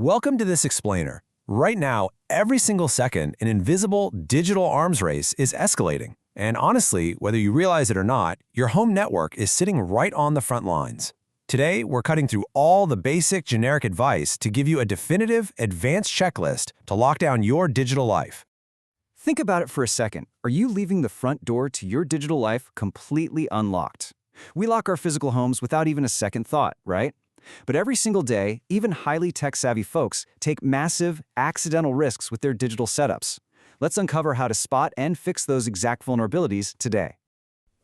Welcome to this explainer. Right now, every single second, an invisible digital arms race is escalating. And honestly, whether you realize it or not, your home network is sitting right on the front lines. Today, we're cutting through all the basic generic advice to give you a definitive, advanced checklist to lock down your digital life. Think about it for a second. Are you leaving the front door to your digital life completely unlocked? We lock our physical homes without even a second thought, right? But every single day, even highly tech-savvy folks take massive, accidental risks with their digital setups. Let's uncover how to spot and fix those exact vulnerabilities today.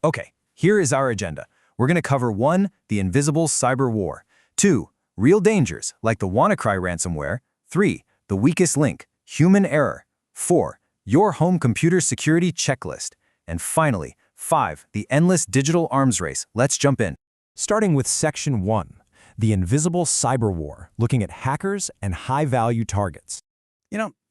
Okay, here is our agenda. We're going to cover 1. The invisible cyber war. 2. Real dangers, like the WannaCry ransomware. 3. The weakest link, human error. 4. Your home computer security checklist. And finally, 5. The endless digital arms race. Let's jump in. Starting with Section 1. The invisible cyber war, looking at hackers and high-value targets.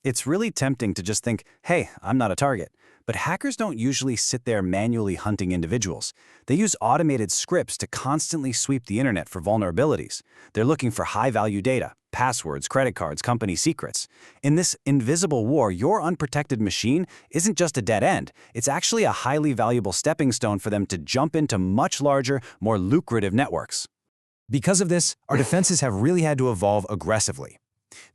It's really tempting to just think, hey, I'm not a target. But hackers don't usually sit there manually hunting individuals. They use automated scripts to constantly sweep the internet for vulnerabilities. They're looking for high-value data, passwords, credit cards, company secrets. In this invisible war, your unprotected machine isn't just a dead end. It's actually a highly valuable stepping stone for them to jump into much larger, more lucrative networks. Because of this, our defenses have really had to evolve aggressively.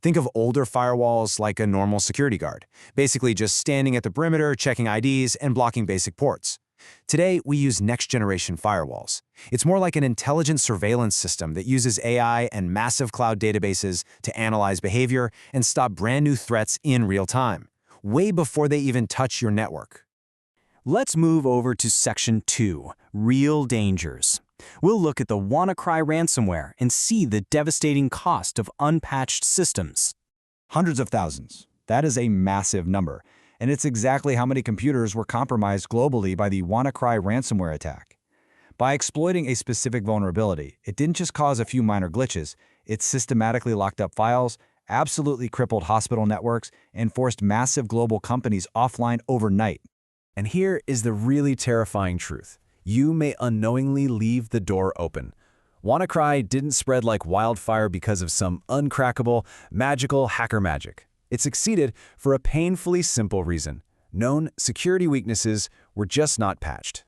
Think of older firewalls like a normal security guard, basically just standing at the perimeter, checking IDs, and blocking basic ports. Today, we use next-generation firewalls. It's more like an intelligent surveillance system that uses AI and massive cloud databases to analyze behavior and stop brand-new threats in real time, way before they even touch your network. Let's move over to Section 2, Real Dangers. We'll look at the WannaCry ransomware and see the devastating cost of unpatched systems. Hundreds of thousands. That is a massive number, and it's exactly how many computers were compromised globally by the WannaCry ransomware attack. By exploiting a specific vulnerability, it didn't just cause a few minor glitches, it systematically locked up files, absolutely crippled hospital networks, and forced massive global companies offline overnight. And here is the really terrifying truth. You may unknowingly leave the door open. WannaCry didn't spread like wildfire because of some uncrackable, magical hacker magic. It succeeded for a painfully simple reason. Known security weaknesses were just not patched.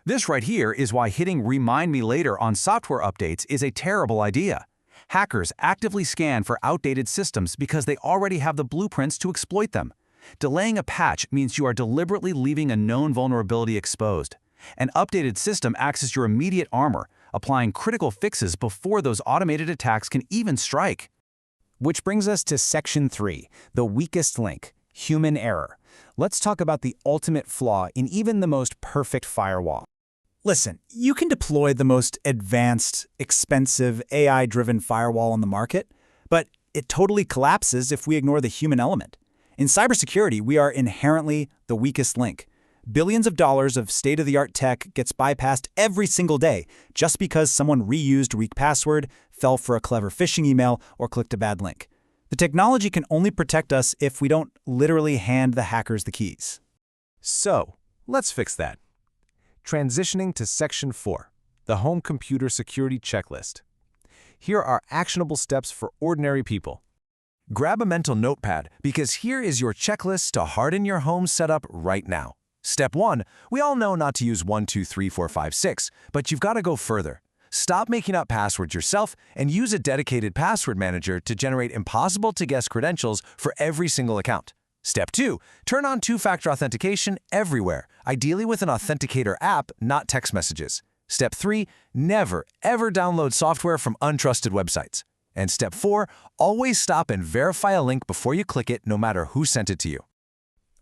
This right here is why hitting Remind Me Later on software updates is a terrible idea. Hackers actively scan for outdated systems because they already have the blueprints to exploit them. Delaying a patch means you are deliberately leaving a known vulnerability exposed. An updated system acts as your immediate armor, applying critical fixes before those automated attacks can even strike. Which brings us to Section 3, the weakest link, human error. Let's talk about the ultimate flaw in even the most perfect firewall. Listen, you can deploy the most advanced, expensive, AI-driven firewall on the market, but it totally collapses if we ignore the human element. In cybersecurity, we are inherently the weakest link. Billions of dollars of state-of-the-art tech gets bypassed every single day just because someone reused a weak password, fell for a clever phishing email, or clicked a bad link. The technology can only protect us if we don't literally hand the hackers the keys. So, let's fix that. Transitioning to Section 4, the home computer security checklist. Here are actionable steps for ordinary people. Grab a mental notepad because here is your checklist to harden your home setup right now. Step 1, we all know not to use 1, 2, 3, 4, 5, 6, but you've got to go further. Stop making up passwords yourself and use a dedicated password manager to generate impossible-to-guess credentials for every single account. Step 2, turn on two-factor authentication everywhere, ideally with an authenticator app, not text messages. Step 3, never, ever download software from untrusted websites. And Step 4, always stop and verify a link before you click it, no matter who sent it to you.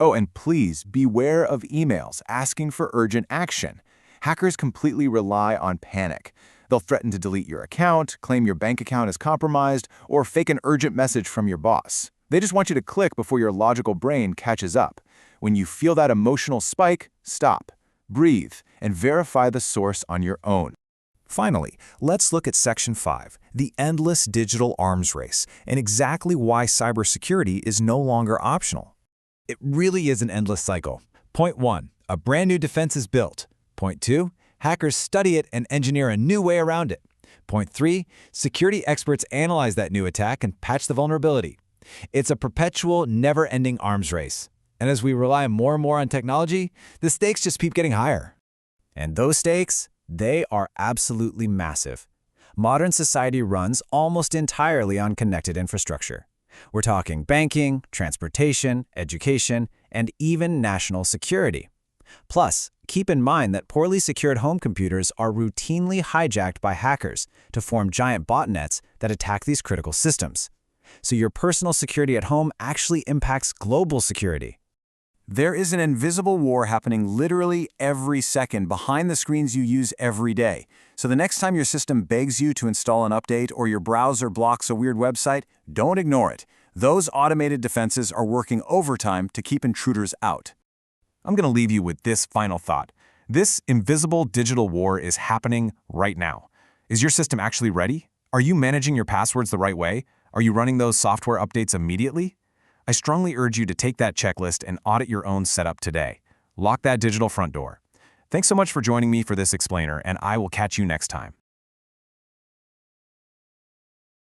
Oh, and please beware of emails asking for urgent action. Hackers completely rely on panic. They'll threaten to delete your account, claim your bank account is compromised, or fake an urgent message from your boss. They just want you to click before your logical brain catches up. When you feel that emotional spike, stop, breathe, and verify the source on your own. Finally, let's look at Section 5, the endless digital arms race, and exactly why cybersecurity is no longer optional. It really is an endless cycle. Point 1, a brand new defense is built. Point 2, hackers study it and engineer a new way around it. Point 3, security experts analyze that new attack and patch the vulnerability. It's a perpetual, never-ending arms race. And as we rely more and more on technology, the stakes just keep getting higher. And those stakes, they are absolutely massive. Modern society runs almost entirely on connected infrastructure. We're talking banking, transportation, education, and even national security. Plus, keep in mind that poorly secured home computers are routinely hijacked by hackers to form giant botnets that attack these critical systems. So your personal security at home actually impacts global security. There is an invisible war happening literally every second behind the screens you use every day. So the next time your system begs you to install an update or your browser blocks a weird website, don't ignore it. Those automated defenses are working overtime to keep intruders out. I'm going to leave you with this final thought. This invisible digital war is happening right now. Is your system actually ready? Are you managing your passwords the right way? Are you running those software updates immediately? I strongly urge you to take that checklist and audit your own setup today. Lock that digital front door. Thanks so much for joining me for this explainer, and I will catch you next time.